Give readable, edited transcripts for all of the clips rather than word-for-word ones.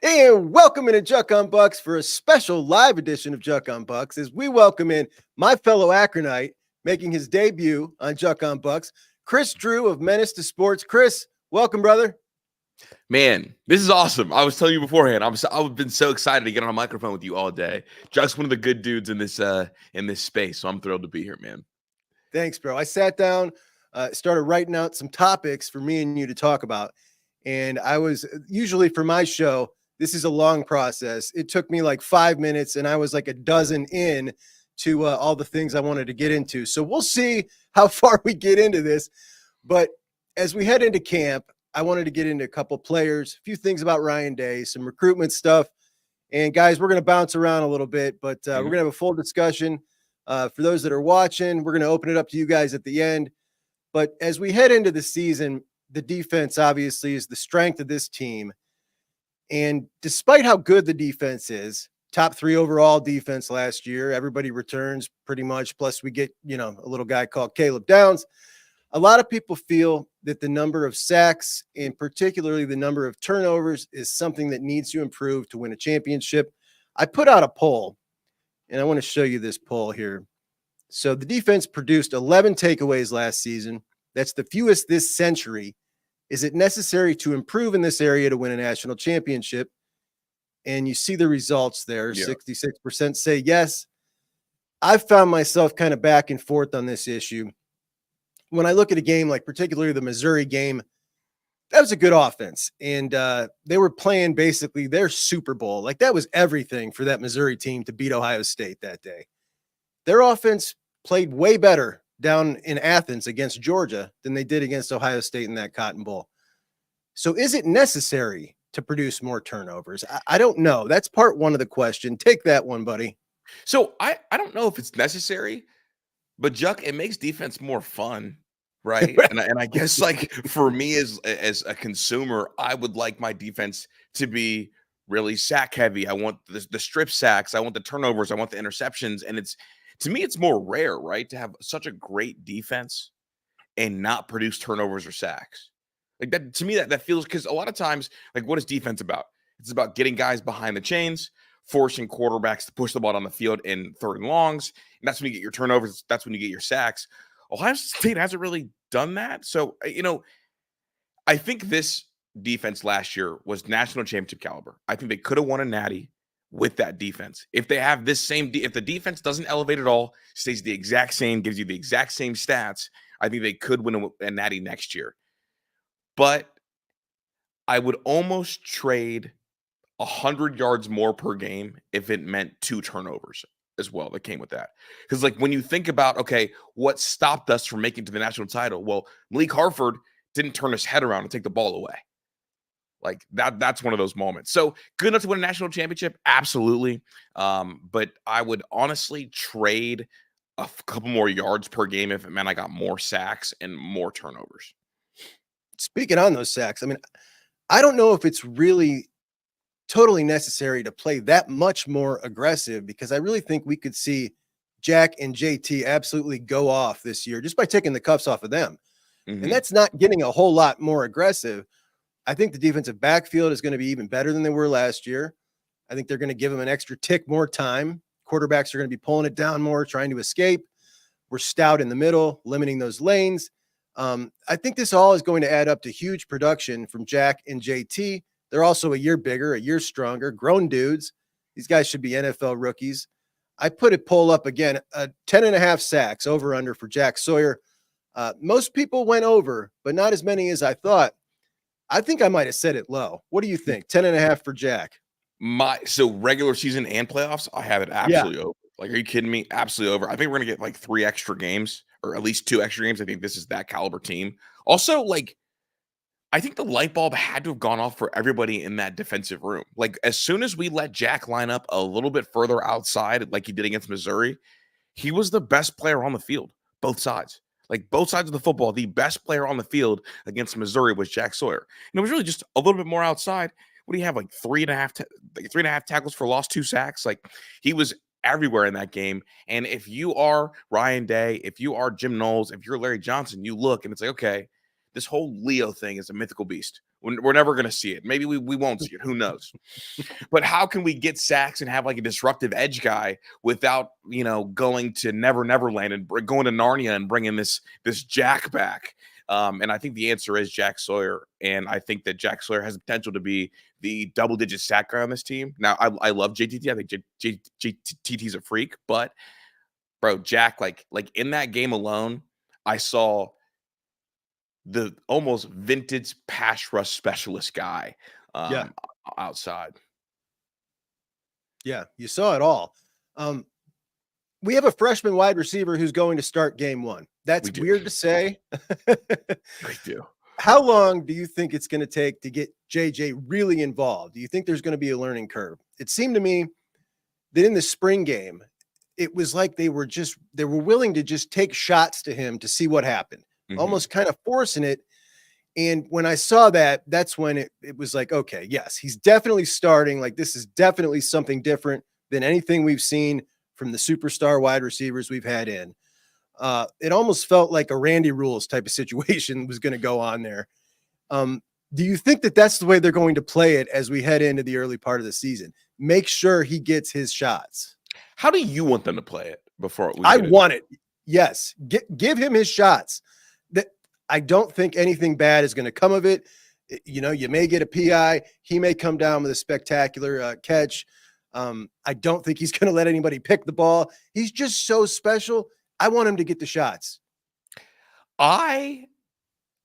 Hey, and welcome into Juck on Bucks for a special live edition of Juck on Bucks as we welcome in my fellow Akronite making his debut on Juck on Bucks, Kris Drew of Menace to Sports. Kris, welcome, brother. Man, this is awesome. I was telling you beforehand. I've been so excited to get on a microphone with you all day. Juck's one of the good dudes in this space, so I'm thrilled to be here, man. Thanks, bro. I sat down, started writing out some topics for me and you to talk about, and I was usually for my show. This is a long process. It took me like 5 minutes, and I was like a dozen in to all the things I wanted to get into. So we'll see how far we get into this. But as we head into camp, I wanted to get into a couple players, a few things about Ryan Day, some recruitment stuff. And guys, we're going to bounce around a little bit, but we're going to have a full discussion. For those that are watching, we're going to open it up to you guys at the end. But as we head into the season, the defense obviously is the strength of this team. And despite how good the defense is, top 3 overall defense last year, everybody returns pretty much. Plus we get, a little guy called Caleb Downs. A lot of people feel that the number of sacks and particularly the number of turnovers is something that needs to improve to win a championship. I put out a poll, and I want to show you this poll here. So the defense produced 11 takeaways last season. That's the fewest this century. Is it necessary to improve in this area to win a national championship? And you see the results there. Yeah. 66% say yes. I've found myself kind of back and forth on this issue. When I look at a game like particularly the Missouri game, that was a good offense. And they were playing basically their Super Bowl. Like that was everything for that Missouri team to beat Ohio State that day. Their offense played way better down in Athens against Georgia than they did against Ohio State in that Cotton Bowl. So is it necessary to produce more turnovers? I don't know. That's part one of the question. Take that one, buddy. So I don't know if it's necessary, but Juck, it makes defense more fun, right? and I guess like for me as a consumer, I would like my defense to be really sack heavy. I want the strip sacks. I want the turnovers. I want the interceptions. And to me, it's more rare, right, to have such a great defense and not produce turnovers or sacks. Like that, to me, that feels, because a lot of times, like, what is defense about? It's about getting guys behind the chains, forcing quarterbacks to push the ball on the field in 3rd and longs. And that's when you get your turnovers. That's when you get your sacks. Ohio State hasn't really done that. So, I think this defense last year was national championship caliber. I think they could have won a natty with that defense. If they have this same, if the defense doesn't elevate at all, stays the exact same, gives you the exact same stats, I think they could win a natty next year. But I would almost trade 100 yards more per game if it meant 2 turnovers as well that came with that. Because like when you think about, okay, what stopped us from making it to the national title? Well, Malik Hartford didn't turn his head around and take the ball away. Like that's one of those moments. So good enough to win a national championship? Absolutely. But I would honestly trade a couple more yards per game if it meant I got more sacks and more turnovers. Speaking on those sacks, I mean, I don't know if it's really totally necessary to play that much more aggressive, because I really think we could see Jack and JT absolutely go off this year just by taking the cuffs off of them. Mm-hmm. And that's not getting a whole lot more aggressive. I think the defensive backfield is going to be even better than they were last year. I think they're going to give them an extra tick more time. Quarterbacks are going to be pulling it down more, trying to escape. We're stout in the middle, limiting those lanes. I think this all is going to add up to huge production from Jack and JT. They're also a year bigger, a year stronger, grown dudes. These guys should be NFL rookies. I put a poll up again, 10.5 sacks over under for Jack Sawyer. Most people went over, but not as many as I thought. I think I might have set it low. What do you think? 10.5 for Jack. So regular season and playoffs, I have it absolutely over. Like, are you kidding me? Absolutely over. I think we're going to get like 3 extra games, or at least 2 extra games. I think this is that caliber team. Also, like, I think the light bulb had to have gone off for everybody in that defensive room. Like, as soon as we let Jack line up a little bit further outside, like he did against Missouri, he was the best player on the field, both sides. Like, both sides of the football, the best player on the field against Missouri was Jack Sawyer. And it was really just a little bit more outside. What do you have, like 3.5 tackles for loss, 2 sacks? Like, he was everywhere in that game. And if you are Ryan Day, if you are Jim Knowles, if you're Larry Johnson, you look and it's like, okay, this whole Leo thing is a mythical beast. We're never going to see it. Maybe we won't see it. Who knows? But how can we get sacks and have like a disruptive edge guy without, going to Never Land and going to Narnia and bringing this Jack back? And I think the answer is Jack Sawyer. And I think that Jack Sawyer has the potential to be the double-digit sack guy on this team. Now, I love JTT. I think JTT's a freak. But, bro, Jack, like in that game alone, I saw the almost vintage pass rush specialist guy outside. Yeah, you saw it all. We have a freshman wide receiver who's going to start game one. That's weird to say. We do. How long do you think it's going to take to get JJ really involved? Do you think there's going to be a learning curve? It seemed to me that in the spring game, it was like they were willing to just take shots to him to see what happened, almost kind of forcing it. And when I saw that, that's when it was like, okay, yes, he's definitely starting. Like, this is definitely something different than anything we've seen from the superstar wide receivers we've had in. It almost felt like a Randy Rules type of situation was going to go on there. Do you think that that's the way they're going to play it as we head into the early part of the season? Make sure he gets his shots. How do you want them to play it before I want it? Yes. Give him his shots. That I don't think anything bad is going to come of it. You may get a PI. He may come down with a spectacular catch. I don't think he's going to let anybody pick the ball. He's just so special. I want him to get the shots. I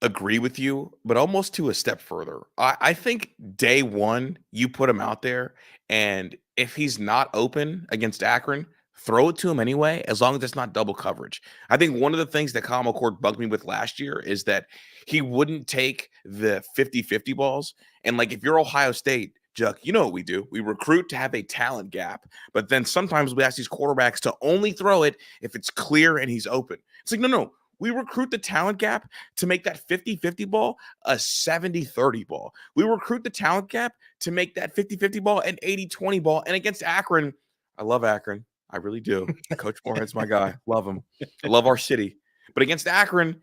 agree with you, but almost to a step further. I think day one, you put him out there, and if he's not open against Akron, throw it to him anyway, as long as it's not double coverage. I think one of the things that Kyle McCord bugged me with last year is that he wouldn't take the 50-50 balls. And like, if you're Ohio State, Juck, you know what we do. We recruit to have a talent gap, but then sometimes we ask these quarterbacks to only throw it if it's clear and he's open. It's like, no. We recruit the talent gap to make that 50-50 ball a 70-30 ball. We recruit the talent gap to make that 50-50 ball an 80-20 ball. And against Akron, I love Akron. I really do. Coach Moorhead's my guy. Love him. I love our city. But against Akron,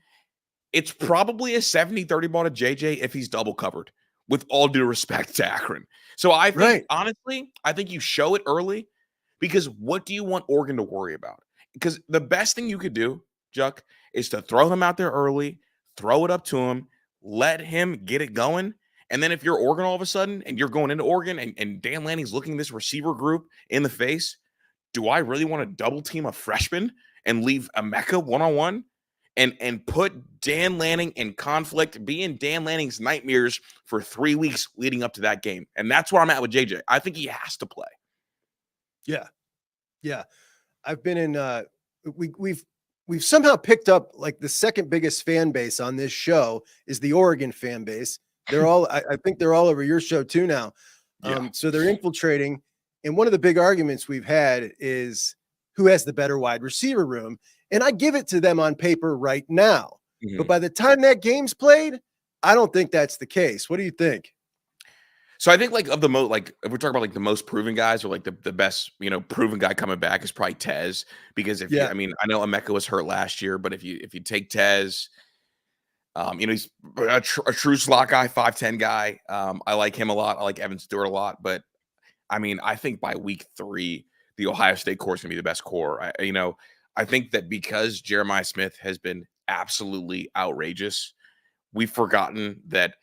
it's probably a 70-30 ball to JJ if he's double covered, with all due respect to Akron. So I think, honestly, I think you show it early, because what do you want Oregon to worry about? Because the best thing you could do, Juck, is to throw him out there early, throw it up to him, let him get it going. And then if you're Oregon all of a sudden and you're going into Oregon and Dan Lanning's looking this receiver group in the face, do I really want to double team a freshman and leave Emeka one-on-one and put Dan Lanning in conflict, be in Dan Lanning's nightmares for 3 weeks leading up to that game? And that's where I'm at with JJ. I think he has to play. Yeah. I've been in we've somehow picked up like the second biggest fan base on this show is the Oregon fan base. They're all, I think they're all over your show too now. So they're infiltrating. And one of the big arguments we've had is who has the better wide receiver room. And I give it to them on paper right now. But by the time that game's played, I don't think that's the case. What do you think? So I think like of the most, like if we're talking about like the most proven guys, or like the best, proven guy coming back is probably Tez. Because I know Emeka was hurt last year, but if you take Tez, he's a true slot guy, 5'10" guy. I like him a lot. I like Evan Stewart a lot. But I mean, I think by week 3, the Ohio State core is going to be the best core. I think that because Jeremiah Smith has been absolutely outrageous, we've forgotten that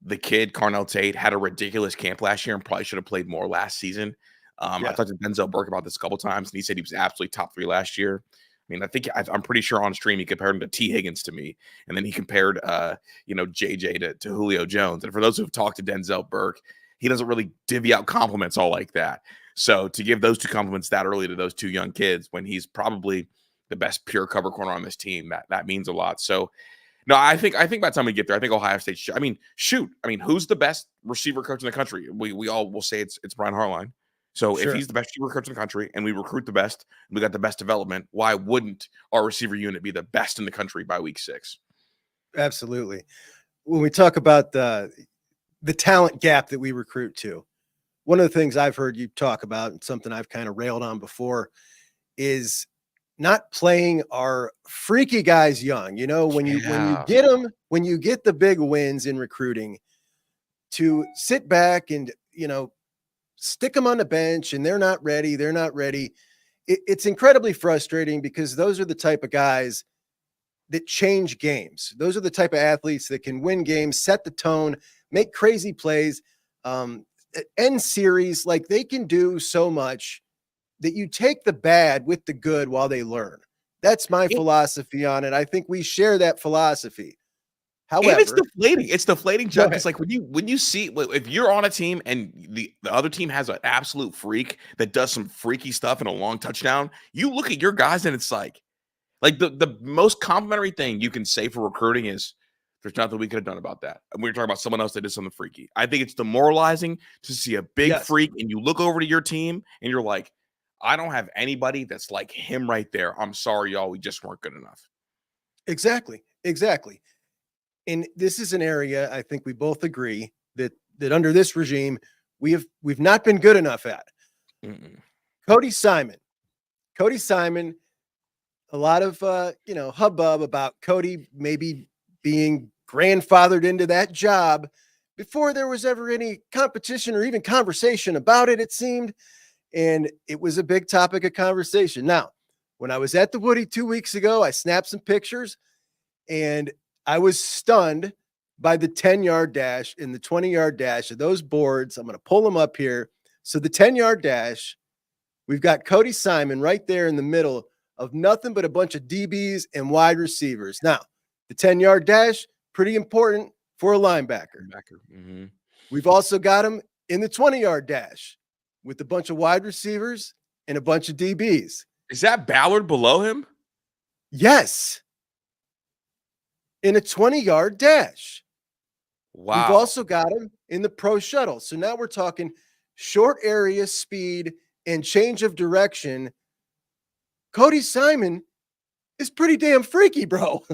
the kid, Carnell Tate, had a ridiculous camp last year and probably should have played more last season. I talked to Denzel Burke about this a couple times, and he said he was absolutely top 3 last year. I mean, I'm pretty sure on stream he compared him to T. Higgins to me, and then he compared, JJ to Julio Jones. And for those who've talked to Denzel Burke, he doesn't really divvy out compliments all like that. So to give those 2 compliments that early to those 2 young kids when he's probably the best pure cover corner on this team, that means a lot. So. No, I think by the time we get there, I think Ohio State. Who's the best receiver coach in the country? We all will say it's Brian Harline. So if he's the best receiver coach in the country and we recruit the best, we got the best development, why wouldn't our receiver unit be the best in the country by week 6? Absolutely. When we talk about the talent gap that we recruit to, one of the things I've heard you talk about, and something I've kind of railed on before, is not playing our freaky guys young. When you get them, when you get the big wins in recruiting, to sit back and, stick them on the bench and they're not ready. They're not ready. It's incredibly frustrating because those are the type of guys that change games. Those are the type of athletes that can win games, set the tone, make crazy plays, end series. Like, they can do so much that you take the bad with the good while they learn. That's my philosophy on it. I think we share that philosophy. However, and it's deflating. It's deflating, Juck. It's like when you see, if you're on a team and the other team has an absolute freak that does some freaky stuff in a long touchdown, you look at your guys and it's like the most complimentary thing you can say for recruiting is there's nothing we could have done about that. And we're talking about someone else that did something freaky. I think it's demoralizing to see a big freak and you look over to your team and you're like, I don't have anybody that's like him right there. I'm sorry, y'all. We just weren't good enough. Exactly. And this is an area I think we both agree that under this regime we've not been good enough at. Cody Simon, a lot of hubbub about Cody maybe being grandfathered into that job before there was ever any competition or even conversation about it, it seemed. And it was a big topic of conversation. Now, when I was at the Woody 2 weeks ago, I snapped some pictures and I was stunned by the 10-yard dash and the 20-yard dash of those boards. I'm going to pull them up here. So the 10-yard dash, we've got Cody Simon right there in the middle of nothing but a bunch of DBs and wide receivers. Now, the 10-yard dash, pretty important for a linebacker. Mm-hmm. We've also got him in the 20-yard dash with a bunch of wide receivers and a bunch of DBs. Is that Ballard below him? Yes. In a 20-yard dash. Wow. We've also got him in the pro shuttle. So now we're talking short area speed and change of direction. Cody Simon is pretty damn freaky, bro.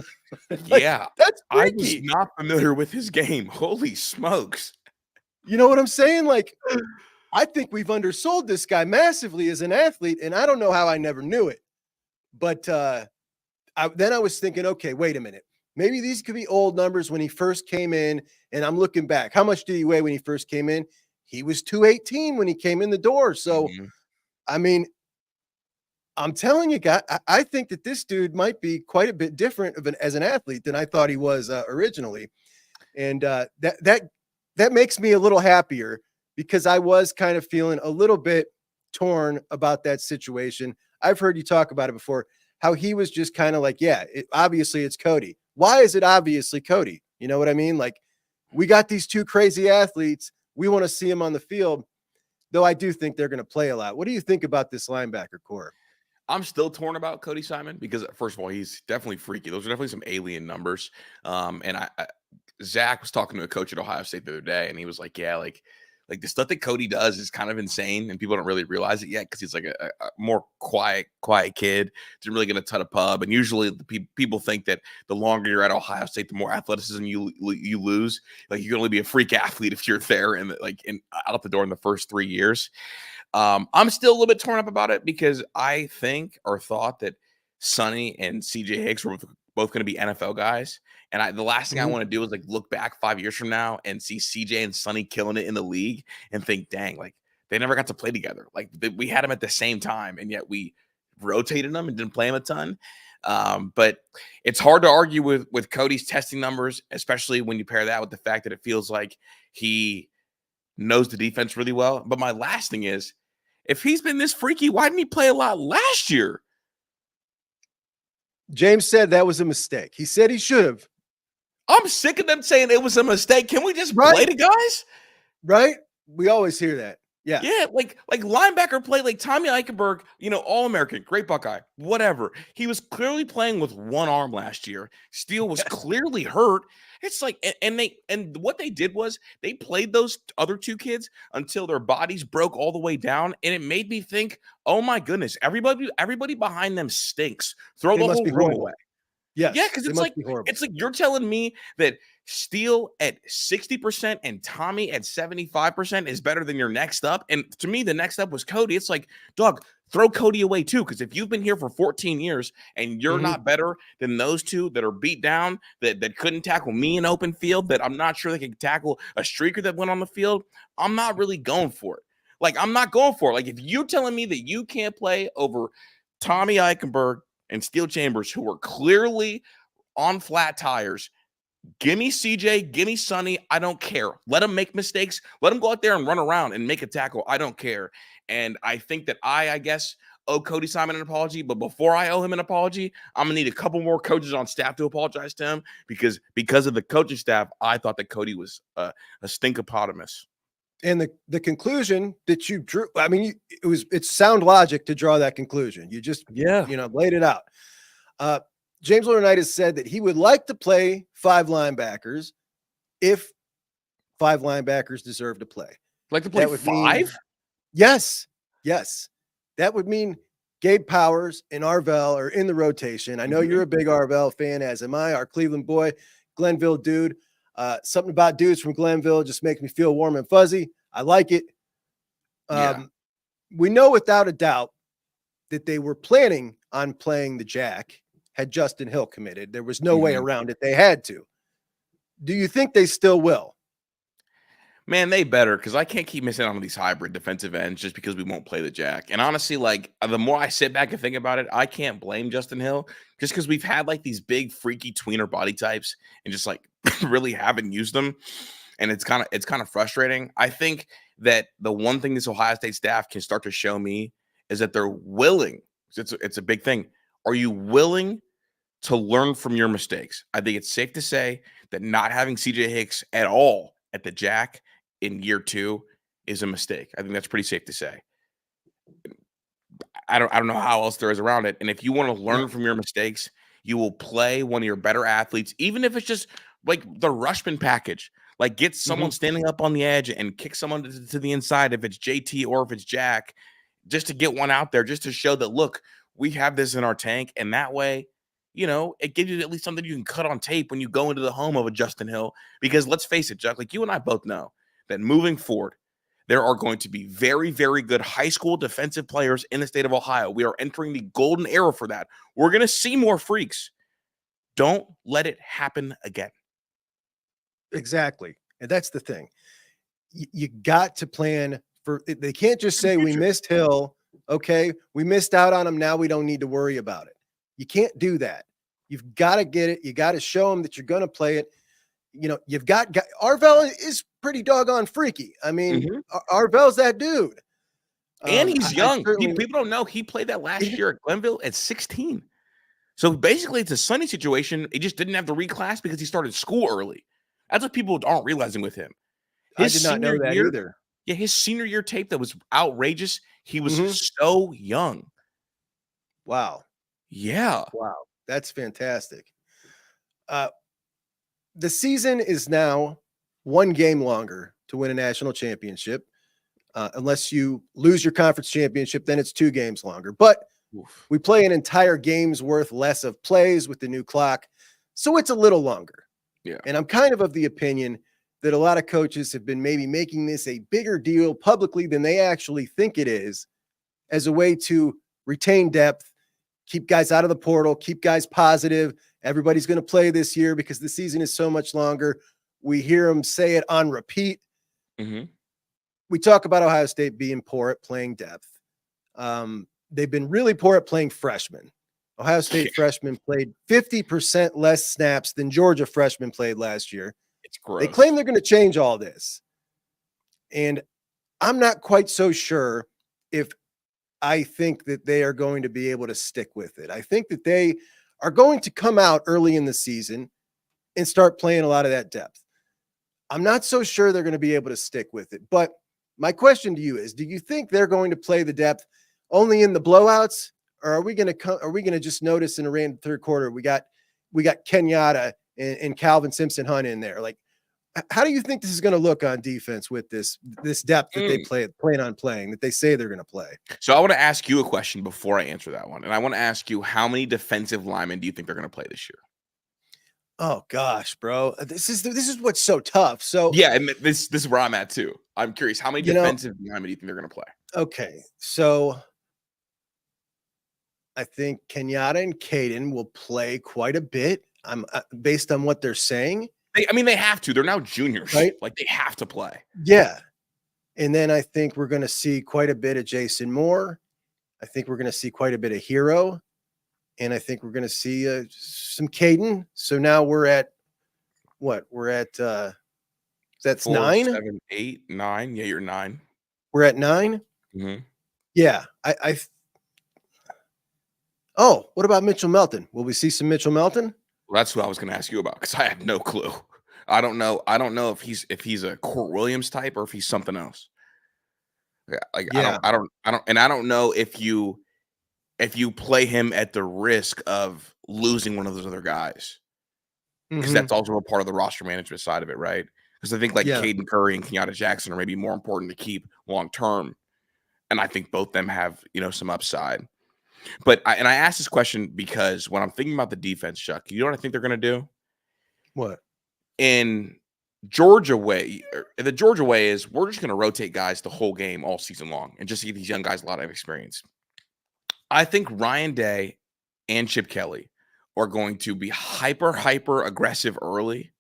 Yeah. That's freaky. I was not familiar with his game. Holy smokes. You know what I'm saying? Like, I think we've undersold this guy massively as an athlete, and I don't know how I never knew it. But then I was thinking, okay, wait a minute. Maybe these could be old numbers when he first came in, and I'm looking back. How much did he weigh when he first came in? He was 218 when he came in the door. So, I mean, I'm telling you, guys, I think that this dude might be quite a bit different as an athlete than I thought he was originally. And that makes me a little happier because I was kind of feeling a little bit torn about that situation. I've heard you talk about it before, how he was just kind of like, obviously it's Cody. Why is it obviously Cody? You know what I mean? Like, we got these two crazy athletes. We want to see them on the field, though I do think they're going to play a lot. What do you think about this linebacker core? I'm still torn about Cody Simon because, first of all, he's definitely freaky. Those are definitely some alien numbers. And Zach was talking to a coach at Ohio State the other day, and he was like, like the stuff that Cody does is kind of insane, and people don't really realize it yet because he's like a more quiet kid. Didn't really get a ton of pub, and usually people think that the longer you're at Ohio State, the more athleticism you lose. Like, you can only be a freak athlete if you're there and out the door in the first 3 years. I'm still a little bit torn up about it because I think or thought that Sonny and CJ Hicks were both going to be NFL guys. And the last thing I want to do is like look back 5 years from now and see CJ and Sonny killing it in the league and think, dang, like they never got to play together. Like we had them at the same time and yet we rotated them and didn't play them a ton. But it's hard to argue with Cody's testing numbers, especially when you pair that with the fact that it feels like he knows the defense really well. But my last thing is, if he's been this freaky, why didn't he play a lot last year? James said that was a mistake. He said he should have. I'm sick of them saying it was a mistake. Can we just play the guys? Right? We always hear that. Yeah. Yeah, like linebacker play, like Tommy Eichenberg, All-American, great Buckeye, whatever. He was clearly playing with one arm last year. Steele was clearly hurt. It's like, and what they did was they played those other two kids until their bodies broke all the way down, and it made me think, oh my goodness, everybody behind them stinks. Throw the whole room away. Yes. Yeah, because it's like you're telling me that Steele at 60% and Tommy at 75% is better than your next up. And to me, the next up was Cody. It's like, dog, throw Cody away too. Because if you've been here for 14 years and you're not better than those two that are beat down, that couldn't tackle me in open field, that I'm not sure they could tackle a streaker that went on the field, I'm not really going for it. Like, I'm not going for it. Like, if you're telling me that you can't play over Tommy Eichenberg and Steele Chambers, who were clearly on flat tires, give me CJ, give me Sonny. I don't care. Let them make mistakes. Let them go out there and run around and make a tackle. I don't care. And I think that I guess, owe Cody Simon an apology. But before I owe him an apology, I'm going to need a couple more coaches on staff to apologize to him because of the coaching staff, I thought that Cody was a stinkopotamus. And the conclusion that you drew, I mean, it's sound logic to draw that conclusion. You just, laid it out. James Laurinaitis said that he would like to play 5 linebackers if 5 linebackers deserve to play. Like to play 5? Yes. That would mean Gabe Powers and Arvell are in the rotation. I know you're a big Arvell fan, as am I, our Cleveland boy, Glenville dude. Something about dudes from Glenville just makes me feel warm and fuzzy. I like it. We know without a doubt that they were planning on playing the Jack had Justin Hill committed. There was no way around it. They had to. Do you think they still will? Man, they better, because I can't keep missing out on these hybrid defensive ends just because we won't play the Jack. And honestly, like, the more I sit back and think about it, I can't blame Justin Hill just because we've had like these big freaky tweener body types and just like really haven't used them. And it's kind of frustrating. I think that the one thing this Ohio State staff can start to show me is that they're willing. It's a big thing. Are you willing to learn from your mistakes? I think it's safe to say that not having CJ Hicks at all at the Jack in year 2 is a mistake. I think that's pretty safe to say. I don't know how else there is around it. And if you want to learn from your mistakes, you will play one of your better athletes, even if it's just like the Rushman package. Like, get someone standing up on the edge and kick someone to the inside if it's JT or if it's Jack, just to get one out there, just to show that, look, we have this in our tank. And that way, it gives you at least something you can cut on tape when you go into the home of a Justin Hill. Because let's face it, Juck, like you and I both know that moving forward, there are going to be very, very good high school defensive players in the state of Ohio. We are entering the golden era for that. We're going to see more freaks. Don't let it happen again. Exactly. And that's the thing. You got to plan for, they can't just say we missed Hill. Okay. We missed out on him. Now we don't need to worry about it. You can't do that. You've got to get it. You got to show them that you're going to play it. You've got Arvell is pretty doggone freaky. I mean, Arvell's that dude. And he's young. People don't know he played that last year at Glenville at 16. So basically it's a Sonny situation. He just didn't have to reclass because he started school early. That's what people aren't realizing with him. I did not know that either. Yeah, his senior year tape that was outrageous. He was so young. Wow. Yeah. Wow. That's fantastic. The season is now 1 game longer to win a national championship. Unless you lose your conference championship, then it's 2 games longer. But we play an entire game's worth less of plays with the new clock. So it's a little longer. Yeah. And I'm kind of the opinion that a lot of coaches have been maybe making this a bigger deal publicly than they actually think it is, as a way to retain depth, keep guys out of the portal, keep guys positive. Everybody's going to play this year because the season is so much longer. We hear them say it on repeat. We talk about Ohio State being poor at playing depth. They've been really poor at playing freshmen. Ohio State freshmen played 50% less snaps than Georgia freshmen played last year. It's gross. They claim they're going to change all this. And I'm not quite so sure if I think that they are going to be able to stick with it. I think that they are going to come out early in the season and start playing a lot of that depth. I'm not so sure they're going to be able to stick with it. But my question to you is, do you think they're going to play the depth only in the blowouts? Or are we going to just notice in a random third quarter, we got Kenyatta and Calvin Simpson Hunt in there? Like, how do you think this is going to look on defense with this depth that they plan on playing, that they say they're going to play? So I want to ask you a question before I answer that one. And I want to ask you, how many defensive linemen do you think they're going to play this year? Oh gosh, bro. This is what's so tough. So Yeah, and this is where I'm at too. I'm curious, how many defensive linemen do you think they're going to play? okay. So I think Kenyatta and Caden will play quite a bit. I'm based on what they're saying, They have to. They're now juniors. right? Like they have to play. Yeah. And then I think we're going to see quite a bit of Jason Moore. I think we're going to see quite a bit of Hero. And I think we're going to see some Caden. So now we're at what? We're at that's 4, 9. 7, 8, 9. Yeah, you're 9. We're at 9. Mm-hmm. Yeah. Oh, what about Mitchell Melton? Will we see some Mitchell Melton? Well, that's what I was going to ask you about because I have no clue. I don't know. I don't know if he's a Court Williams type or if he's something else. Yeah, like Yeah. I don't know if you play him at the risk of losing one of those other guys because that's also a part of the roster management side of it, right? Because I think like Yeah. Caden Curry and Kenyatta Jackson are maybe more important to keep long term, and I think both them have some upside. But I asked this question because when I'm thinking about the defense, Chuck, you know what I think they're going to do? What? In Georgia way, the Georgia way is we're just going to rotate guys the whole game all season long and just give these young guys a lot of experience. I think Ryan Day and Chip Kelly are going to be hyper aggressive early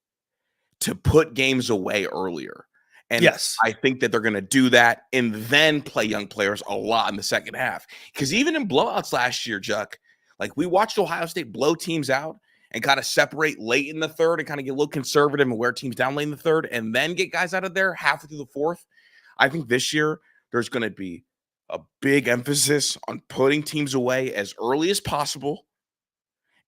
to put games away earlier. And Yes. I think that they're going to do that and then play young players a lot in the second half. Because even in blowouts last year, Juck, like we watched Ohio State blow teams out and kind of separate late in the third and kind of get a little conservative and wear teams down late in the third and then get guys out of there halfway through the fourth. I think this year there's going to be a big emphasis on putting teams away as early as possible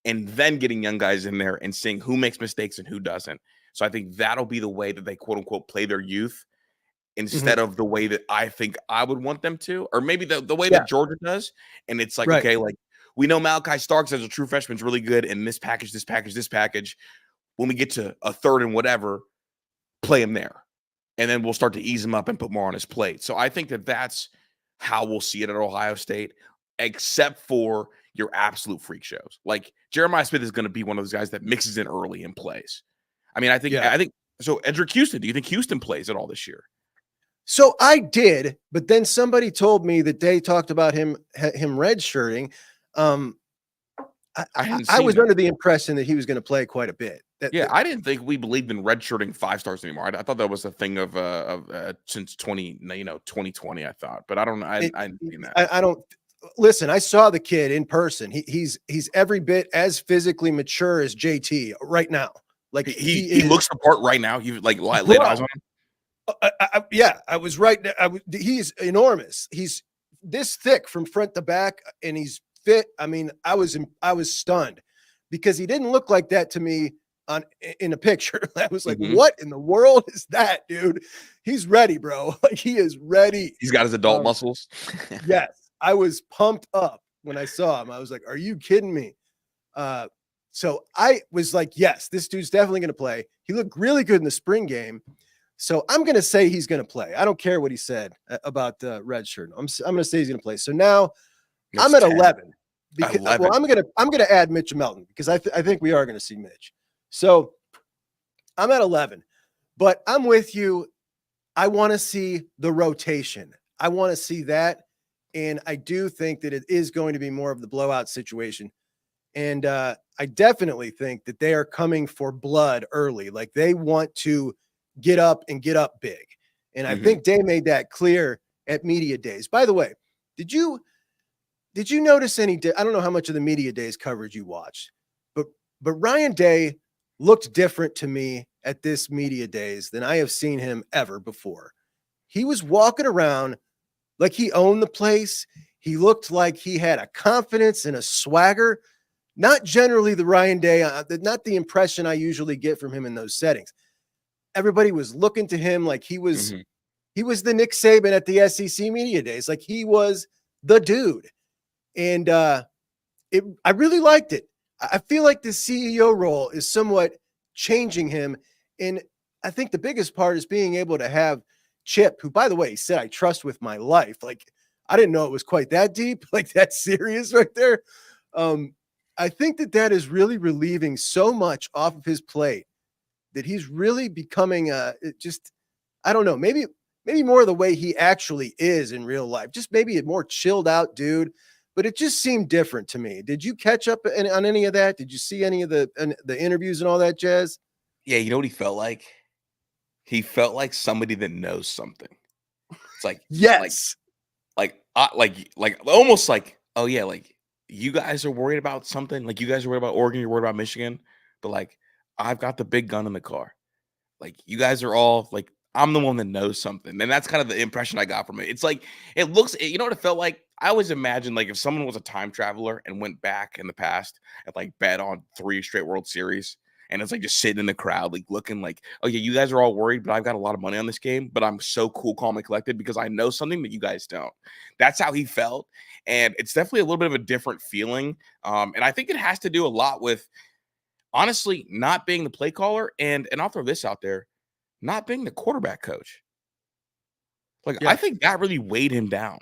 and then getting young guys in there and seeing who makes mistakes and who doesn't. So I think that'll be the way that they quote unquote play their youth instead of the way that I think I would want them to, or maybe the way that Georgia does. And it's like, Right. okay, like we know Malachi Starks as a true freshman is really good in this package. When we get to a third and whatever, play him there. And then we'll start to ease him up and put more on his plate. So I think that that's how we'll see it at Ohio State, except for your absolute freak shows. Like Jeremiah Smith is going to be one of those guys that mixes in early and plays. I mean, I think so. Edric Houston, do you think Houston plays at all this year? So I did, but then somebody told me that they talked about him redshirting. I was under the impression that he was going to play quite a bit. I didn't think we believed in redshirting 5-stars anymore. I thought that was a thing of since 2020. I thought, but I don't know. I didn't mean that. I don't listen. I saw the kid in person. He's every bit as physically mature as JT right now. Like he looks the part right now. You like laid eyes on him. I was right. He's enormous. He's this thick from front to back, and he's fit. I mean, I was stunned because he didn't look like that to me in a picture. I was like, what in the world is that, dude? He's ready, bro. Like he is ready. He's got his adult muscles. Yes, I was pumped up when I saw him. I was like, are you kidding me? So I was like, yes, this dude's definitely going to play. He looked really good in the spring game. So I'm going to say he's going to play. I don't care what he said about the red shirt. I'm going to say he's going to play. So now I'm at 11 because 11. Well, I'm going to add Mitch Melton because I think we are going to see Mitch. So I'm at 11, but I'm with you. I want to see the rotation. I want to see that. And I do think that it is going to be more of the blowout situation. And I definitely think that they are coming for blood early. Like they want to get up big. And I think Day made that clear at media days. By the way, did you notice I don't know how much of the media days coverage you watched, but Ryan Day looked different to me at this media days than I have seen him ever before. He was walking around like he owned the place. He looked like he had a confidence and a swagger. Not generally the Ryan Day, not the impression I usually get from him in those settings. Everybody was looking to him like he was the Nick Saban at the SEC media days. Like he was the dude. And I really liked it. I feel like the CEO role is somewhat changing him. And I think the biggest part is being able to have Chip, who, by the way, said, I trust with my life. Like, I didn't know it was quite that deep, like that serious right there. I think that is really relieving so much off of his plate that he's really becoming I don't know, maybe more of the way he actually is in real life, just maybe a more chilled out dude. But it just seemed different to me. Did you catch up on any of that? Did you see any of the interviews and all that jazz? Yeah, you know what he felt like? He felt like somebody that knows something. It's like Yes. almost like, oh yeah, like you guys are worried about something, like you guys are worried about Oregon, you're worried about Michigan, but like I've got the big gun in the car. Like you guys are all like, I'm the one that knows something. And that's kind of the impression I got from it. It's like you know what it felt like? I always imagine like if someone was a time traveler and went back in the past and like bet on 3 straight World Series. And it's like just sitting in the crowd, like looking like, oh yeah, you guys are all worried, but I've got a lot of money on this game. But I'm so cool, calm, and collected because I know something that you guys don't. That's how he felt. And it's definitely a little bit of a different feeling. And I think it has to do a lot with honestly not being the play caller. And I'll throw this out there, not being the quarterback coach. Like, Yeah. I think that really weighed him down.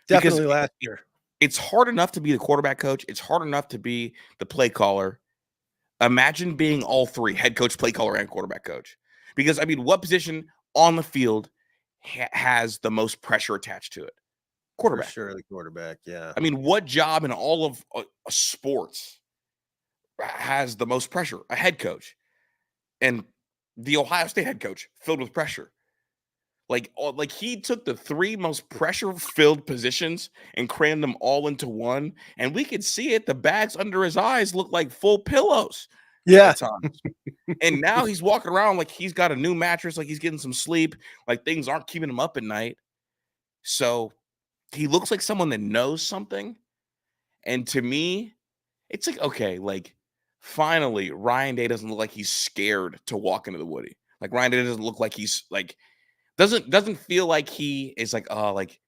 Definitely Because last year. it's hard enough to be the quarterback coach. It's hard enough to be the play caller. Imagine being all 3, head coach, play caller, and quarterback coach. Because, I mean, what position on the field has the most pressure attached to it? Quarterback. For sure, the quarterback, yeah. I mean, what job in all of sports has the most pressure? A head coach. And the Ohio State head coach filled with pressure. Like he took the 3 most pressure-filled positions and crammed them all into one, and we could see it. The bags under his eyes look like full pillows Yeah. at times. And now he's walking around like he's got a new mattress, like he's getting some sleep, like things aren't keeping him up at night. So he looks like someone that knows something. And to me, it's like, okay, like finally, Ryan Day doesn't look like he's scared to walk into the Woody. Like Ryan Day doesn't look like he's like doesn't feel like he is like, oh, like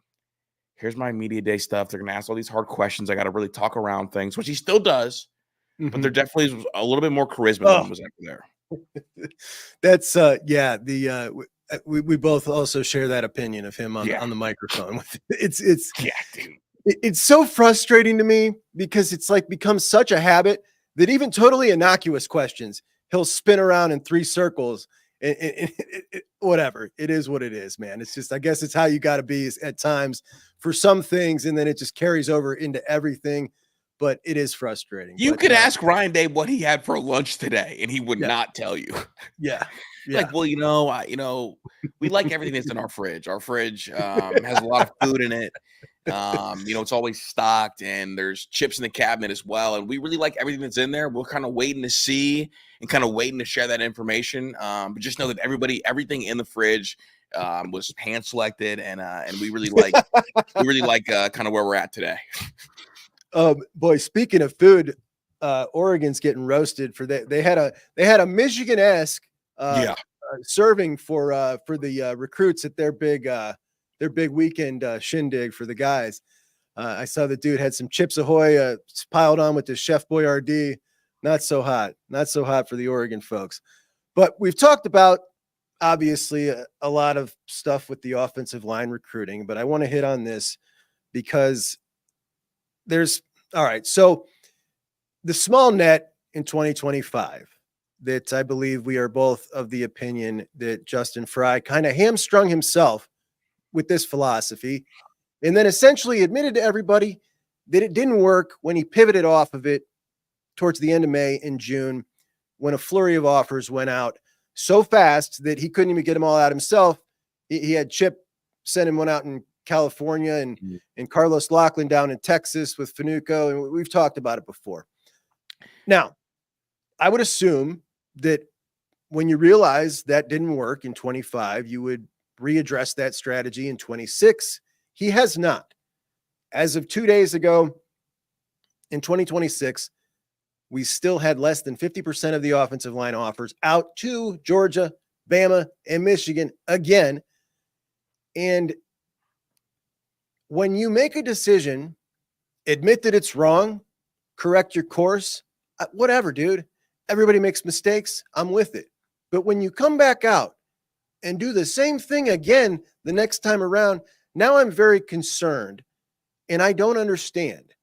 here's my media day stuff. They're gonna ask all these hard questions. I got to really talk around things, which he still does, but there definitely is a little bit more charisma than was ever there. That's we both also share that opinion of him on the microphone. It's Yeah, dude. It's so frustrating to me because it's like become such a habit that even totally innocuous questions he'll spin around in 3 circles. And whatever, it is what it is, man. It's just, I guess it's how you got to be at times for some things, and then it just carries over into everything. But it is frustrating. You could ask Ryan Day what he had for lunch today, and he would not tell you. Yeah. Like, well, we like everything that's in our fridge. Our fridge has a lot of food in it. It's always stocked, and there's chips in the cabinet as well. And we really like everything that's in there. We're kind of waiting to see and kind of waiting to share that information. But just know that everything in the fridge was hand selected, and we really like kind of where we're at today. Boy, speaking of food, Oregon's getting roasted for that. They had a Michigan-esque serving for the recruits at their big weekend shindig for the guys. I saw the dude had some Chips Ahoy piled on with the Chef Boyardee. Not so hot for the Oregon folks. But we've talked about obviously a lot of stuff with the offensive line recruiting, but I want to hit on this because all right. So the small net in 2025 that I believe we are both of the opinion that Justin Fry kind of hamstrung himself with this philosophy, and then essentially admitted to everybody that it didn't work when he pivoted off of it towards the end of May and June, when a flurry of offers went out so fast that he couldn't even get them all out himself. He had Chip send him one out in California and Carlos Loughlin down in Texas with Fanuco. And we've talked about it before. Now, I would assume that when you realize that didn't work in 25, you would readdress that strategy in 26. He has not. As of 2 days ago in 2026, we still had less than 50% of the offensive line offers out to Georgia, Bama, and Michigan again. And when you make a decision, admit that it's wrong, correct your course, whatever, dude. Everybody makes mistakes. I'm with it. But when you come back out and do the same thing again the next time around, now I'm very concerned, and I don't understand.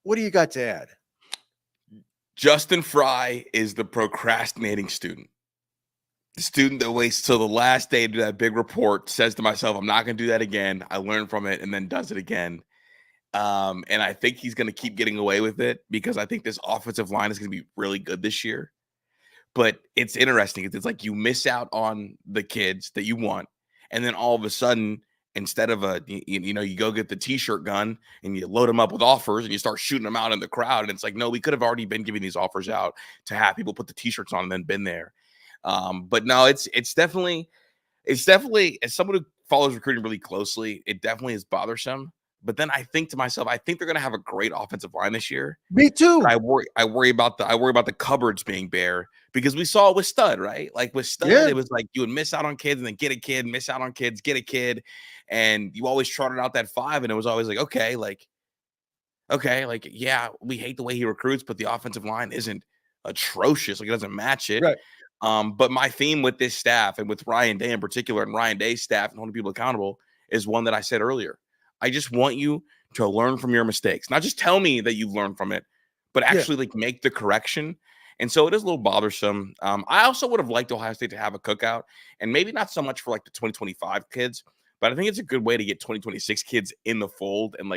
what do you got to add? Justin Fry is the procrastinating student. The student that waits till the last day to do that big report, says to myself, I'm not going to do that again. I learned from it, and then does it again. And I think he's going to keep getting away with it because I think this offensive line is going to be really good this year. But it's interesting. It's like you miss out on the kids that you want. And then all of a sudden, instead of you go get the t-shirt gun and you load them up with offers and you start shooting them out in the crowd. And it's like, no, we could have already been giving these offers out to have people put the t-shirts on and then been there. But no, it's definitely, as someone who follows recruiting really closely, it definitely is bothersome. But then I think to myself, I think they're going to have a great offensive line this year. Me too. I worry about the cupboards being bare because we saw it with Stud, right? Like with Stud, It was like you would miss out on kids and then get a kid, miss out on kids, get a kid, and you always trotted out that 5, and it was always like, okay, yeah, we hate the way he recruits, but the offensive line isn't atrocious, like it doesn't match it. Right. But my theme with this staff and with Ryan Day in particular, and Ryan Day's staff and holding people accountable, is one that I said earlier. I just want you to learn from your mistakes. Not just tell me that you've learned from it, but actually make the correction. And so it is a little bothersome. I also would have liked Ohio State to have a cookout, and maybe not so much for like the 2025 kids, but I think it's a good way to get 2026 kids in the fold and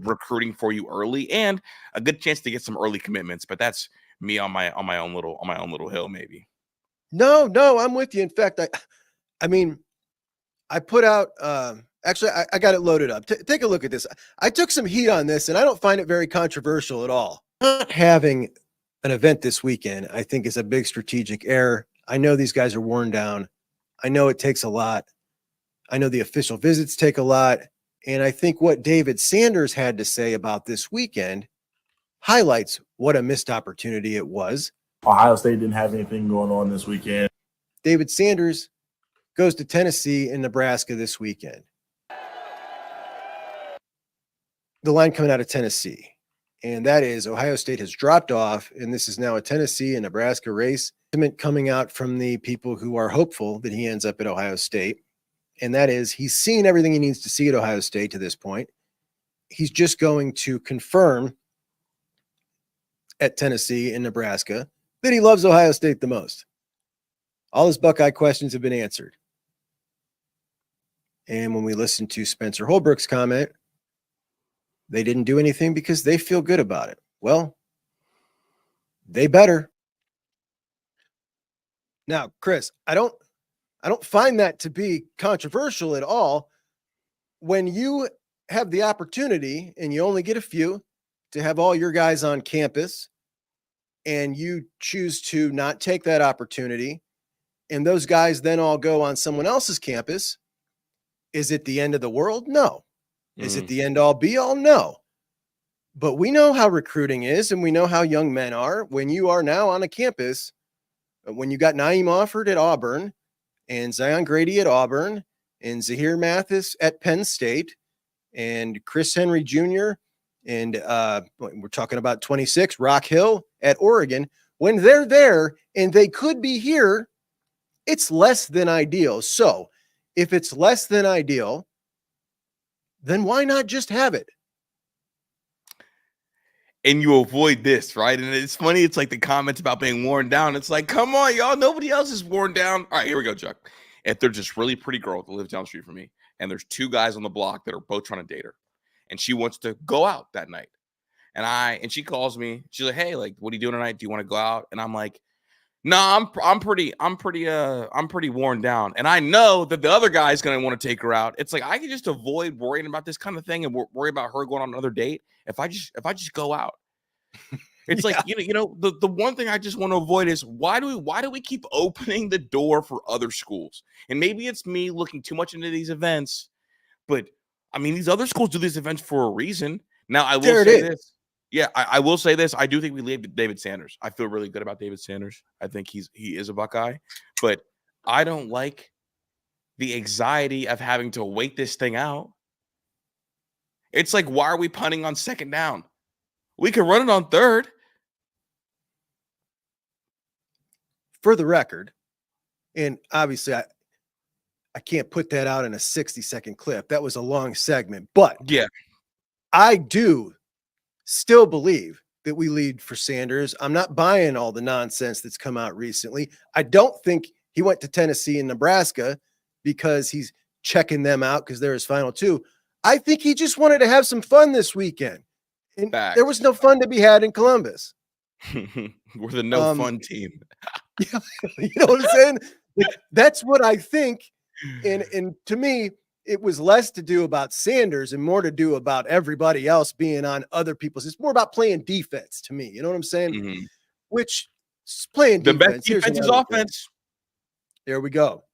recruiting for you early, and a good chance to get some early commitments. But that's me on my own little hill, maybe. No, I'm with you. In fact, I mean, I put out, actually, I got it loaded up. Take a look at this. I took some heat on this, and I don't find it very controversial at all. Not having an event this weekend, I think, is a big strategic error. I know these guys are worn down. I know it takes a lot. I know the official visits take a lot. And I think what David Sanders had to say about this weekend highlights what a missed opportunity it was. Ohio State didn't have anything going on this weekend. David Sanders goes to Tennessee and Nebraska this weekend. The line coming out of Tennessee, and that is Ohio State has dropped off, and this is now a Tennessee and Nebraska race. Coming out from the people who are hopeful that he ends up at Ohio State, and that is he's seen everything he needs to see at Ohio State to this point. He's just going to confirm at Tennessee and Nebraska that he loves Ohio State the most. All his Buckeye questions have been answered. And when we listen to Spencer Holbrook's comment, they didn't do anything because they feel good about it. Well, they better. Now, Kris, I don't find that to be controversial at all. When you have the opportunity, and you only get a few, to have all your guys on campus, and you choose to not take that opportunity, and those guys then all go on someone else's campus, is it the end of the world? No. Is it the end all be all? No. But we know how recruiting is, and we know how young men are. When you are now on a campus, when you got Naeem Offord at Auburn, and Zion Grady at Auburn, and Zahir Mathis at Penn State, and Chris Henry Jr., and we're talking about 26, Rock Hill at Oregon, when they're there and they could be here, it's less than ideal. So if it's less than ideal, then why not just have it? And you avoid this, right? And it's funny. It's like the comments about being worn down. It's like, come on, y'all. Nobody else is worn down. All right, here we go, Juck. If they're just really pretty girl that lives down the street from me, and there's 2 guys on the block that are both trying to date her, and she wants to go out that night, and she calls me. She's like, "Hey, like, what are you doing tonight? Do you want to go out?" And I'm like, "No, I'm pretty worn down." And I know that the other guy's gonna want to take her out. It's like I can just avoid worrying about this kind of thing and worry about her going on another date if I just go out. It's like, the one thing I just want to avoid is why do we keep opening the door for other schools? And maybe it's me looking too much into these events, but I mean, these other schools do these events for a reason. Now, I will say this. Yeah, I will say this. I do think we leave David Sanders. I feel really good about David Sanders. I think he is a Buckeye, but I don't like the anxiety of having to wait this thing out. It's like, why are we punting on 2nd down? We can run it on 3rd. For the record, and obviously I can't put that out in a 60-second clip. That was a long segment, but yeah, I do still believe that we lead for Sanders. I'm not buying all the nonsense that's come out recently. I don't think he went to Tennessee and Nebraska because he's checking them out because they're his final two. I think he just wanted to have some fun this weekend. And there was no fun to be had in Columbus. We're the no fun team. Yeah, you know what I'm saying? Like, that's what I think. And to me, it was less to do about Sanders and more to do about everybody else being on other people's. It's more about playing defense to me. You know what I'm saying? Mm-hmm. Which playing the defense. best defense is offense. There we go.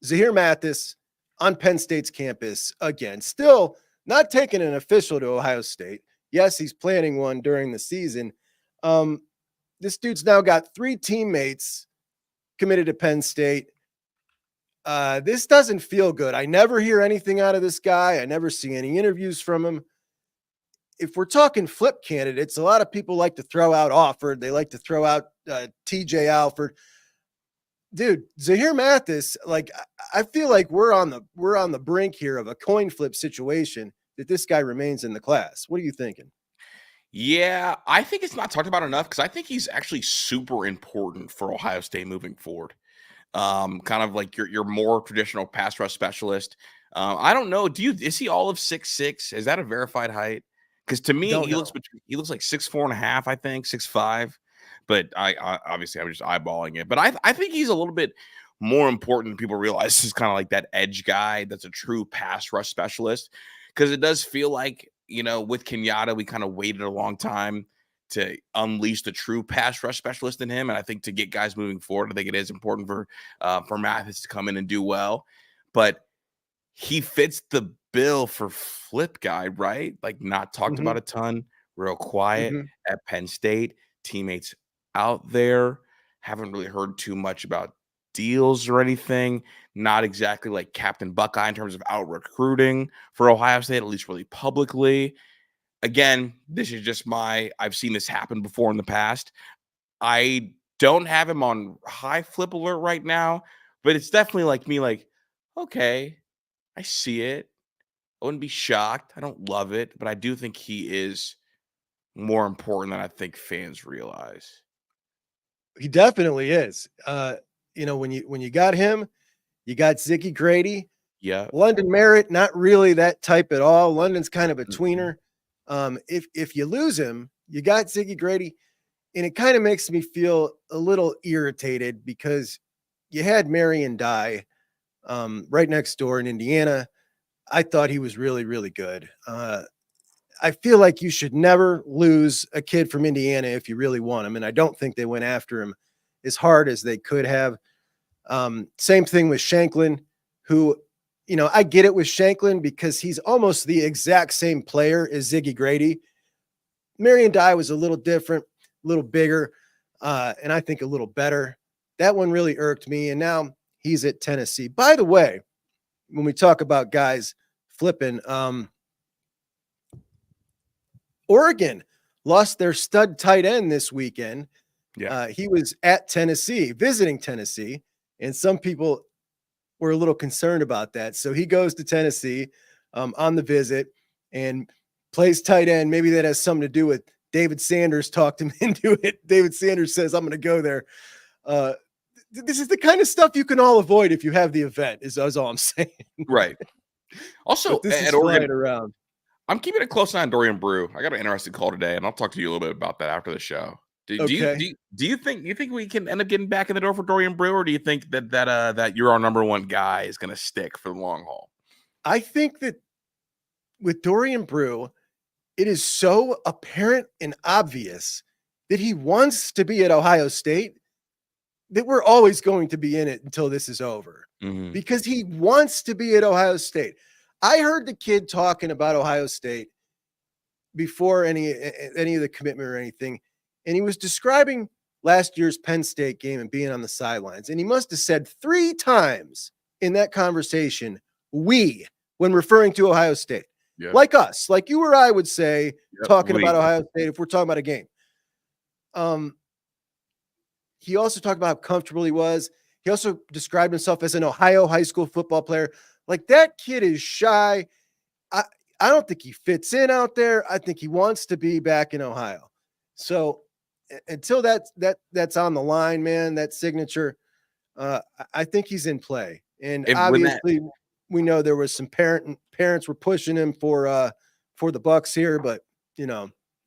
Zahir Mathis on Penn State's campus again, still not taking an official to Ohio State. Yes, he's planning one during the season. This dude's now got 3 teammates committed to Penn State. This doesn't feel good. I never hear anything out of this guy. I never see any interviews from him. If we're talking flip candidates, a lot of people like to throw out Offord. They like to throw out TJ Alford. Dude, Zahir Mathis, like, I feel like we're on the brink here of a coin flip situation that this guy remains in the class. What are you thinking? Yeah, I think it's not talked about enough because I think he's actually super important for Ohio State moving forward. Kind of like your more traditional pass rush specialist. I don't know. Is he all of 6'6"? Is that a verified height? Because to me, he looks like 6'4.5", I think, 6'5". But I obviously I'm just eyeballing it. But I think he's a little bit more important than people realize. He's kind of like that edge guy that's a true pass rush specialist. Because it does feel like, with Kenyatta, we kind of waited a long time to unleash the true pass rush specialist in him. And I think to get guys moving forward, I think it is important for Mathis to come in and do well. But he fits the bill for flip guy, right? Like not talked about a ton, real quiet at Penn State, teammates out there. Haven't really heard too much about deals or anything. Not exactly like Captain Buckeye in terms of out recruiting for Ohio State, at least really publicly. Again, this is just I've seen this happen before in the past. I don't have him on high flip alert right now, but it's definitely like me, like, okay, I see it. I wouldn't be shocked. I don't love it, but I do think he is more important than I think fans realize. He definitely is. When you got him, you got Ziggy Grady. Yeah. London Merritt, not really that type at all. London's kind of a tweener. If you lose him, you got Ziggy Grady, and it kind of makes me feel a little irritated because you had Marion die right next door in Indiana. I thought he was really, really good. I feel like you should never lose a kid from Indiana if you really want him, and I don't think they went after him as hard as they could have. Same thing with Shanklin, who, I get it with Shanklin because he's almost the exact same player as Ziggy Grady. Marion Dye was a little different, a little bigger, and I think a little better. That one really irked me, and now he's at Tennessee. By the way, when we talk about guys flipping, Oregon lost their stud tight end this weekend. Yeah. He was at Tennessee, visiting Tennessee, and some people were a little concerned about that. So he goes to Tennessee on the visit and plays tight end. Maybe that has something to do with David Sanders talked him into it. David Sanders says, I'm going to go there. This is the kind of stuff you can all avoid if you have the event, is all I'm saying. Right. Also, at Oregon, around. I'm keeping a close eye on Dorian Brew. I got an interesting call today, and I'll talk to you a little bit about that after the show. Do you think we can end up getting back in the door for Dorian Brew, or do you think that you're our number one guy is going to stick for the long haul? I think that with Dorian Brew, it is so apparent and obvious that he wants to be at Ohio State that we're always going to be in it until this is over because he wants to be at Ohio State. I heard the kid talking about Ohio State before any of the commitment or anything, and he was describing last year's Penn State game and being on the sidelines, and he must have said 3 times in that conversation, we, when referring to Ohio State, like us, like you or I would say, talking about Ohio State if we're talking about a game. He also talked about how comfortable he was. He also described himself as an Ohio high school football player. Like, that kid is shy. I don't think he fits in out there. I think he wants to be back in Ohio. So until that's on the line, man, that signature, I think he's in play. And obviously, we know there was some parents were pushing him for the Bucks here, but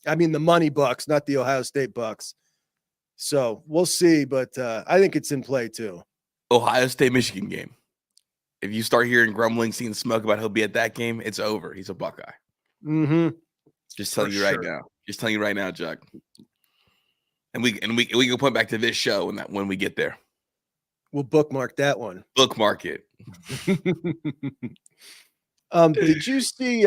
I mean the money Bucks, not the Ohio State Bucks. So we'll see, but I think it's in play too. Ohio State Michigan game. If you start hearing grumbling, seeing smoke about he'll be at that game, it's over. He's a Buckeye. Mm-hmm. Just telling you right now. Just telling you right now, Juck. And we can point back to this show when we get there. We'll bookmark that one. Bookmark it. Did you see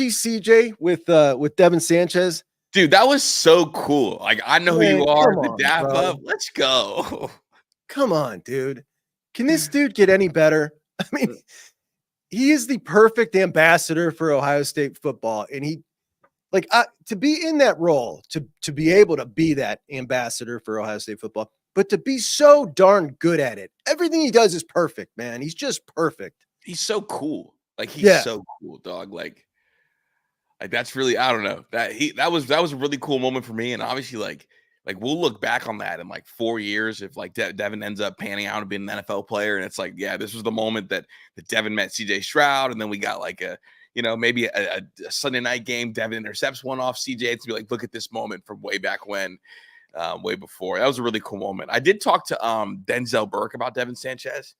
CJ with Devin Sanchez? Dude, that was so cool. Like, I know who you are. The dap bro. up. Let's go. Come on, dude. Can this dude get any better? I mean, he is the perfect ambassador for Ohio State football. And he, to be in that role, to be able to be that ambassador for Ohio State football, but to be so darn good at it. Everything he does is perfect, man. He's just perfect. He's so cool. Like, he's so cool, dog. Like that's really, I don't know. That was a really cool moment for me. And obviously, like we'll look back on that in 4 years if Devin ends up panning out and being an NFL player. And it's like, yeah, this was the moment that Devin met CJ Stroud. And then we got maybe a Sunday night game. Devin intercepts one off CJ. It's be like, look at this moment from way back when, way before. That was a really cool moment. I did talk to Denzel Burke about Devin Sanchez.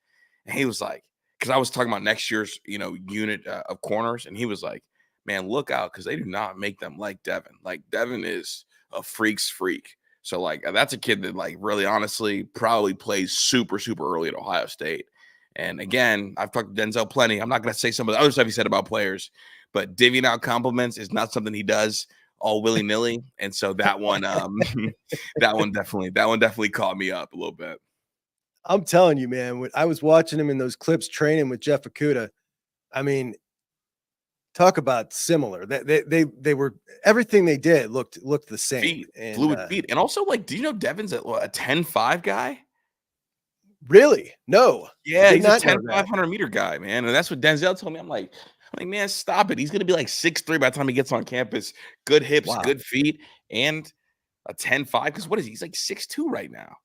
And he was like, because I was talking about next year's, unit of corners. And he was like, man, look out, because they do not make them like Devin. Like, Devin is a freak's freak. So, that's a kid that, really honestly probably plays super, super early at Ohio State. And, again, I've talked to Denzel plenty. I'm not going to say some of the other stuff he said about players, but divvying out compliments is not something he does all willy-nilly. And so that one that one definitely caught me up a little bit. I'm telling you, man, when I was watching him in those clips training with Jeff Okudah, I mean, talk about similar. They were, everything they did looked the same. Fluid feet. And also, do you know Devin's a 10.5 guy? Really? No. Yeah, he's a 10.500 meter guy, man. And that's what Denzel told me. I'm like, man, stop it. He's gonna be 6'3" by the time he gets on campus. Good hips, good feet, and a 10.5. Because what is he? He's 6'2" right now.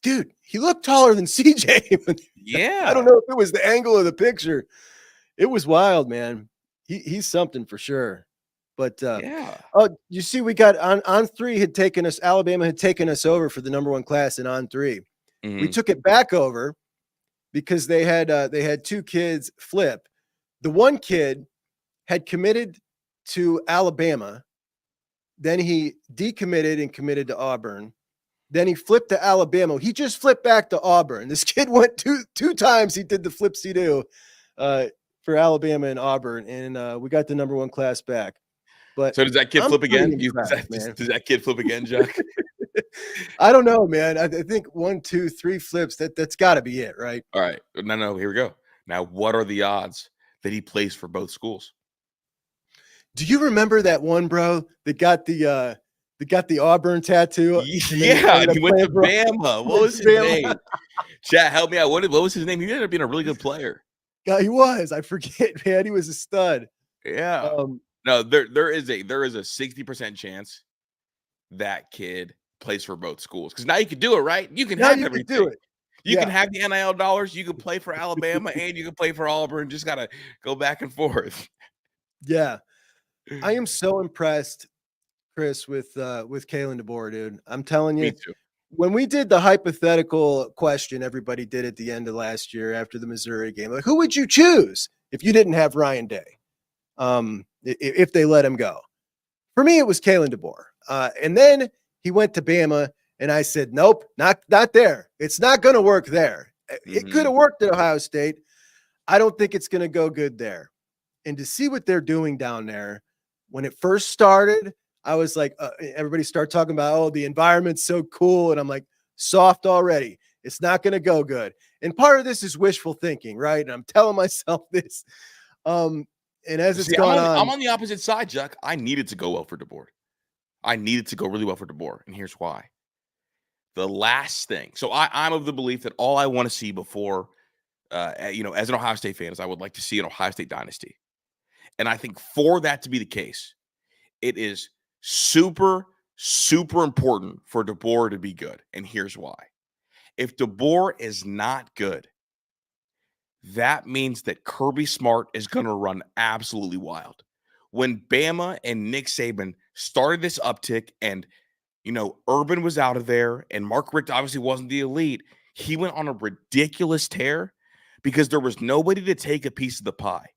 Dude, he looked taller than CJ. Yeah. I don't know if it was the angle of the picture. It was wild, man. He's something for sure. But oh, you see, we got on 3 had taken us, Alabama had taken us over for the #1 class in on 3. Mm-hmm. We took it back over because they had 2 kids flip. The one kid had committed to Alabama, then he decommitted and committed to Auburn. Then he flipped to Alabama. He just flipped back to Auburn. This kid went two times. He did the flipsy-do for Alabama and Auburn, and we got the #1 class back. But so does that kid flip again? Does that kid flip again, Juck? I don't know, man. I think 1, 2, 3 flips. That's got to be it, right? All right. No. Here we go. Now, what are the odds that he plays for both schools? Do you remember that one bro that got the Auburn tattoo? Yeah, he went to Bama. What was his name? Chat, help me out. What was his name? He ended up being a really good player. Yeah, he was. I forget, man. He was a stud. Yeah. No, there is a 60% chance that kid plays for both schools. Because now you can do it, right? You can have everything. Can do it. You can have the NIL dollars. You can play for Alabama and you can play for Auburn. Just gotta go back and forth. Yeah, I am so impressed, Kris, with Kalen DeBoer, dude. I'm telling you. Me too. When we did the hypothetical question, everybody did at the end of last year after the Missouri game, who would you choose if you didn't have Ryan Day? If they let him go. For me, it was Kalen DeBoer. And then he went to Bama, and I said, nope, not there. It's not going to work there. Mm-hmm. It could have worked at Ohio State. I don't think it's going to go good there. And to see what they're doing down there, when it first started, I was like, everybody started talking about, the environment's so cool. And I'm like, soft already. It's not going to go good. And part of this is wishful thinking, right? And I'm telling myself this. And as it's gone on. I'm on the opposite side, Juck. I needed to go well for DeBoer. I needed to go really well for DeBoer. And here's why. The last thing. So I'm of the belief that all I want to see before as an Ohio State fan, as I would like to see an Ohio State dynasty. And I think for that to be the case, it is super, super important for DeBoer to be good. And here's why. If DeBoer is not good, that means that Kirby Smart is going to run absolutely wild. When Bama and Nick Saban started this uptick and, Urban was out of there and Mark Richt obviously wasn't the elite, he went on a ridiculous tear because there was nobody to take a piece of the pie.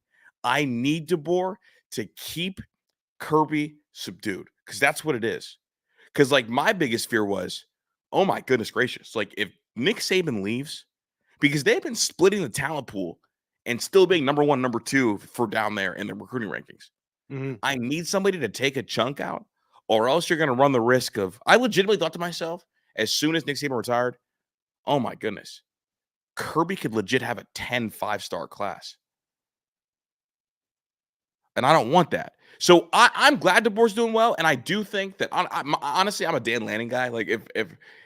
I need DeBoer to keep Kirby subdued because that's what it is. Because, my biggest fear was, oh, my goodness gracious. If Nick Saban leaves, because they've been splitting the talent pool and still being number one, number two for down there in the recruiting rankings. Mm-hmm. I need somebody to take a chunk out, or else you're going to run the risk of, I legitimately thought to myself, as soon as Nick Saban retired, oh my goodness, Kirby could legit have a 10 5-star class. And I don't want that. So I'm glad DeBoer's doing well. And I do think that, honestly, I'm a Dan Lanning guy.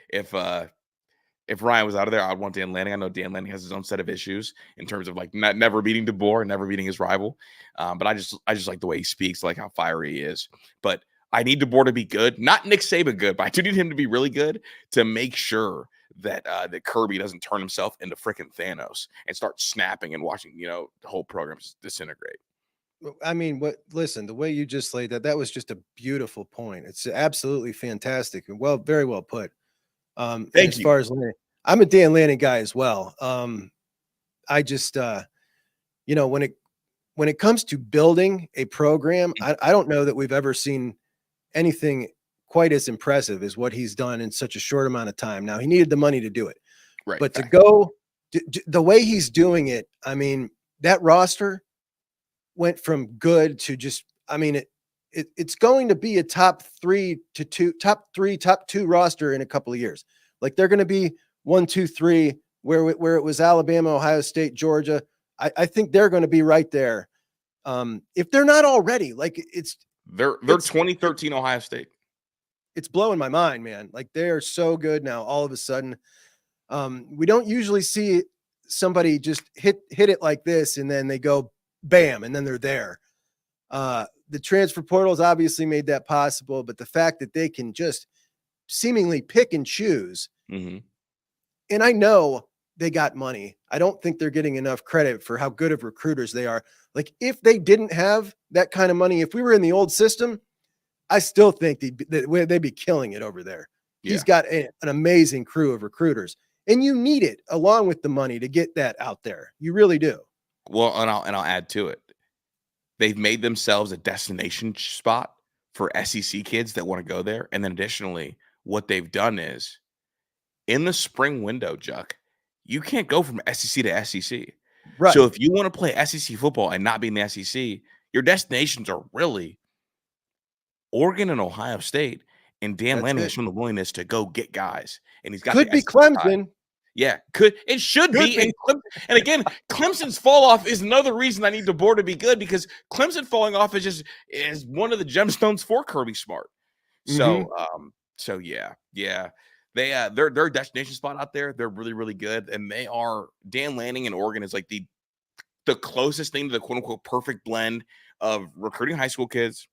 If Ryan was out of there, I'd want Dan Lanning. I know Dan Lanning has his own set of issues in terms of never beating DeBoer, never beating his rival. But I just like the way he speaks, like how fiery he is. But I need DeBoer to be good, not Nick Saban good, but I do need him to be really good to make sure that that Kirby doesn't turn himself into freaking Thanos and start snapping and watching the whole program disintegrate. I mean, listen, the way you just laid that was just a beautiful point. It's absolutely fantastic and very well put. Thank you. As far as Lanning, I'm a Dan Lanning guy as well. I just, when it comes to building a program, I don't know that we've ever seen anything quite as impressive as what he's done in such a short amount of time. Now, he needed the money to do it, right? But to go the way he's doing it, I mean, that roster went from good to just, I mean, it's going to be a top two roster in a couple of years. They're going to be 1, 2, 3, where it was Alabama, Ohio State, Georgia. I think they're going to be right there. If they're not already, they're 2013 Ohio State. It's blowing my mind, man. They are so good now. All of a sudden, we don't usually see somebody just hit it like this, and then they go bam, and then they're there. The transfer portals obviously made that possible, but the fact that they can just seemingly pick and choose. Mm-hmm. And I know they got money. I don't think they're getting enough credit for how good of recruiters they are. If they didn't have that kind of money, if we were in the old system, I still think they'd be killing it over there. Yeah. He's got an amazing crew of recruiters, and you need it along with the money to get that out there. You really do. Well, and I'll add to it. They've made themselves a destination spot for SEC kids that want to go there. And then additionally, what they've done is in the spring window, Juck, you can't go from SEC to SEC. Right. So if you want to play SEC football and not be in the SEC, your destinations are really Oregon and Ohio State. And Dan Lanning has shown the willingness to go get guys. And he's got could be Clemson. Yeah, it should be. And again, Clemson's fall off is another reason I need DeBoer to be good, because Clemson falling off is one of the gemstones for Kirby Smart. So, so yeah. Their destination spot out there, they're really, really good, and they are. Dan Lanning and Oregon is the closest thing to the quote unquote perfect blend of recruiting high school kids,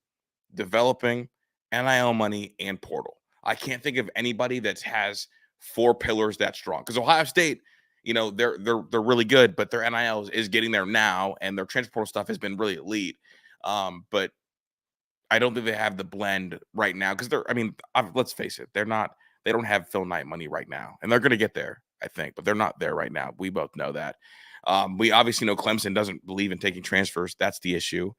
developing NIL money, and portal. I can't think of anybody that has 4 pillars that strong, because Ohio State, they're really good, but their NIL is getting there now, and their transfer portal stuff has been really elite. But I don't think they have the blend right now, because let's face it, they don't have Phil Knight money right now, and they're going to get there, I think, but they're not there right now. We both know that. We obviously know Clemson doesn't believe in taking transfers. That's the issue.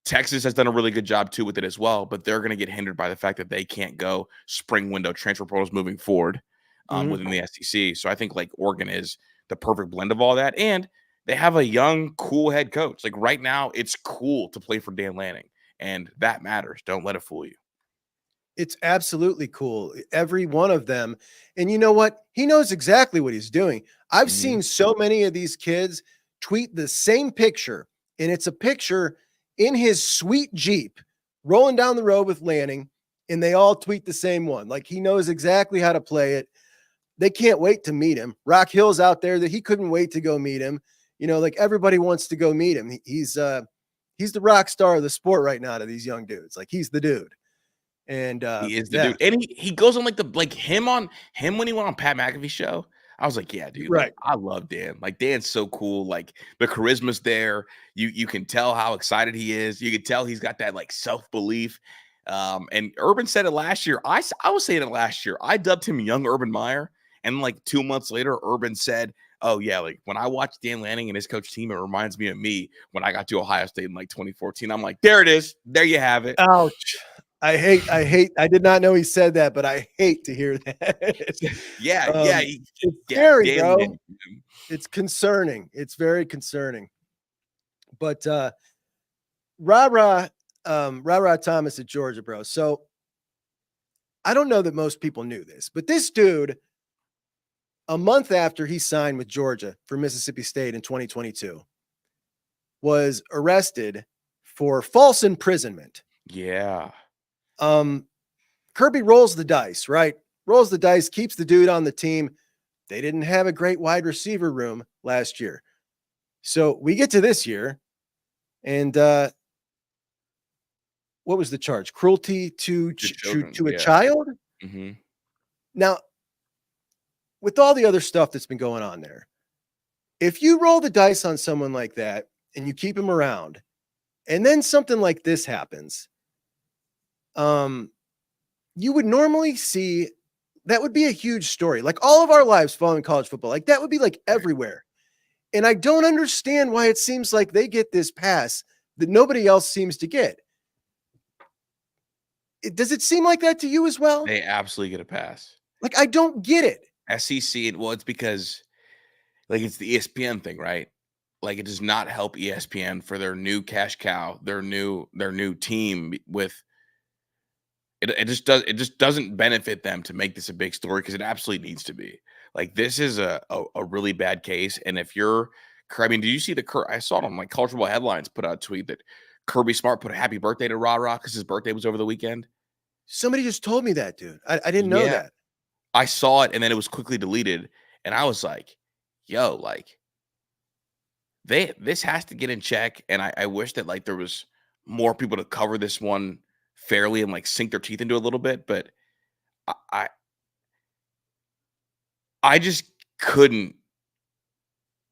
Texas has done a really good job too with it as well, but they're going to get hindered by the fact that they can't go spring window transfer portals moving forward within the SEC. So I think Oregon is the perfect blend of all that. And they have a young, cool head coach. Right now, it's cool to play for Dan Lanning, and that matters. Don't let it fool you. It's absolutely cool. Every one of them. And you know what? He knows exactly what he's doing. I've seen so many of these kids tweet the same picture, and it's a picture in his sweet Jeep rolling down the road with Lanning, and they all tweet the same one. He knows exactly how to play it. they can't wait to meet him. Rock Hill's out there that he couldn't wait to go meet him. You know, like everybody wants to go meet him. He's the rock star of the sport right now to these young dudes. Like he's the dude. And he is the dude. And he goes on like him when he went on Pat McAfee's show. I was like, yeah, dude. Right. Like, I love Dan. Like Dan's so cool. Like the charisma's there. You can tell how excited he is. You can tell he's got that like self-belief. And Urban said it last year. I was saying it last year. I dubbed him young Urban Meyer. And like 2 months later, Urban said, oh yeah, like when I watch Dan Lanning and his coach team, it reminds me of me when I got to Ohio State in like 2014. I'm like, there it is. There you have it. Ouch. I did not know he said that, but I hate to hear that. It's scary, bro. It's concerning. It's very concerning. But Ra Thomas at Georgia, bro. So I don't know that most people knew this, but this dude, a month after he signed with Georgia for Mississippi State in 2022, was arrested for false imprisonment. Yeah. Kirby rolls the dice, right? Rolls the dice, keeps the dude on the team. They didn't have a great wide receiver room last year. So we get to this year, and what was the charge? Cruelty to a child? Mm-hmm. Now, with all the other stuff that's been going on there, if you roll the dice on someone like that and you keep him around, and then something like this happens, you would normally see that would be a huge story. Like all of our lives following college football, like that would be like everywhere. And I don't understand why it seems like they get this pass that nobody else seems to get. Does it seem like that to you as well? They absolutely get a pass. Like, I don't get it. SEC, well, it's because like it's the ESPN thing, right? Like it does not help ESPN for their new cash cow, their new team with it just doesn't benefit them to make this a big story because it absolutely needs to be. Like this is a really bad case. And if you're, I mean, did you see I saw it on like College Football Headlines put out a tweet that Kirby Smart put a happy birthday to Ra because his birthday was over the weekend. Somebody just told me that, dude. I didn't know that. I saw it and then it was quickly deleted. And I was like, yo, like this has to get in check. And I wish that like there was more people to cover this one fairly and like sink their teeth into a little bit. But I just couldn't.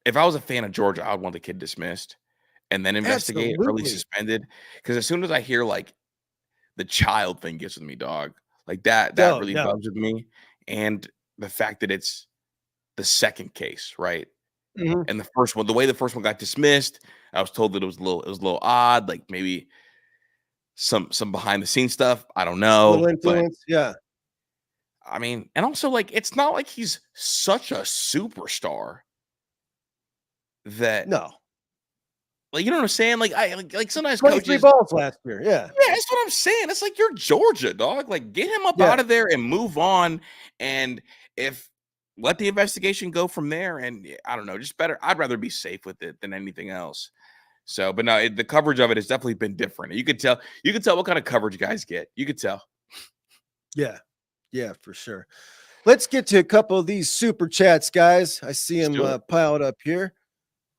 If I was a fan of Georgia, I would want the kid dismissed and then investigate, early suspended. Because as soon as I hear like the child thing gets with me, dog, like that really bugs with me. And the fact that it's the second case, right? Mm-hmm. And the first one, the way the first one got dismissed, I was told that it was a little odd, like maybe some behind the scenes stuff. I don't know. Little influence, yeah. I mean, and also like it's not like he's such a superstar that like you know what I'm saying? Like like sometimes 23 balls last year, yeah. Yeah, that's what I'm saying. It's like you're Georgia, dog. Like get him up out of there and move on. And if let the investigation go from there. And I don't know, just better. I'd rather be safe with it than anything else. So, but no, the coverage of it has definitely been different. You could tell what kind of coverage you guys get. You could tell. Yeah, for sure. Let's get to a couple of these super chats, guys. I see them piled up here.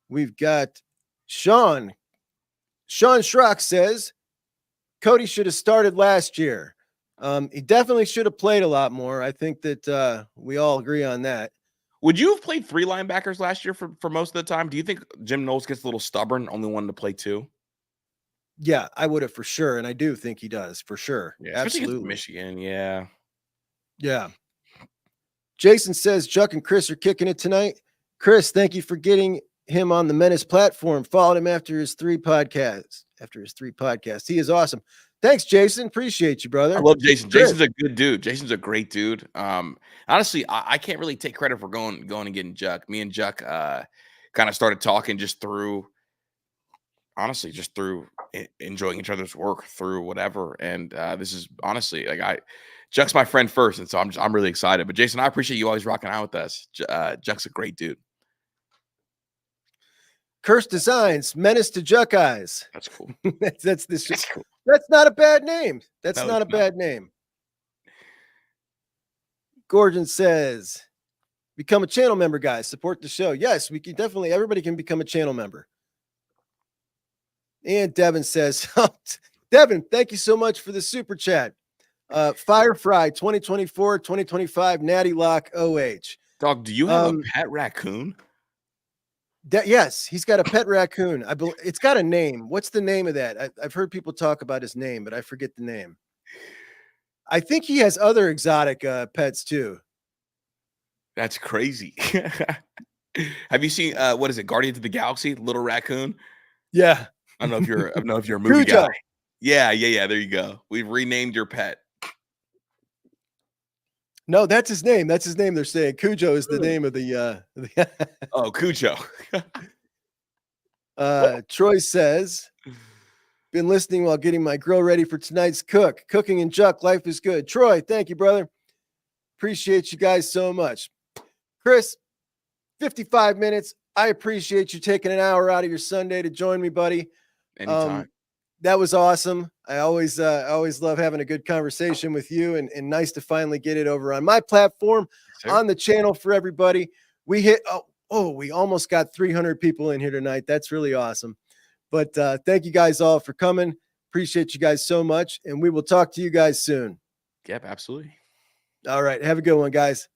We've got Sean Schrock says Cody should have started last year. He definitely should have played a lot more. I think that we all agree on that. Would you have played 3 linebackers last year for most of the time? Do you think Jim Knowles gets a little stubborn, only wanted to play 2? Yeah, I would have for sure. And I do think he does for sure. Yeah, absolutely. Michigan. Yeah. Yeah. Jason says Juck and Kris are kicking it tonight. Kris, thank you for getting him on the Menace platform. Followed him after his 3 podcasts. He is awesome. Thanks, Jason. Appreciate you, brother. I love Jason. Kris. Jason's a good dude. Jason's a great dude. Honestly, I can't really take credit for going and getting Juck. Me and Juck kind of started talking just through enjoying each other's work through whatever. And this is honestly like Juck's my friend first, and so I'm really excited. But Jason, I appreciate you always rocking out with us. Juck's a great dude. Curse Designs, Menace to Juck Eyes. That's cool. That's cool. That's not a bad name. That's not a bad name. Gordon says, Become a channel member, guys. Support the show. Yes, we can definitely. Everybody can become a channel member. And Devin says, Devin, thank you so much for the super chat. Firefly 2024, 2025, Natty Lock OH. Dog, do you have a pet raccoon? Yes, he's got a pet raccoon. It's got a name. What's the name of that? I've heard people talk about his name, but I forget the name. I think he has other exotic pets too. That's crazy. Have you seen what is it? Guardians of the Galaxy, Little Raccoon? Yeah. I don't know if you're a movie Cujo. guy. Yeah. There you go. We've renamed your pet. No, that's his name. That's his name. They're saying Cujo is the name of the. Oh, Cujo. Troy says, been listening while getting my grill ready for tonight's cooking and Juck. Life is good. Troy, thank you, brother. Appreciate you guys so much. Kris, 55 minutes. I appreciate you taking an hour out of your Sunday to join me, buddy. Anytime. That was awesome. I always love having a good conversation with you, and nice to finally get it over on my platform, on the channel for everybody. We hit, we almost got 300 people in here tonight. That's really awesome. But thank you guys all for coming. Appreciate you guys so much, and we will talk to you guys soon. Yep, absolutely. All right. Have a good one, guys.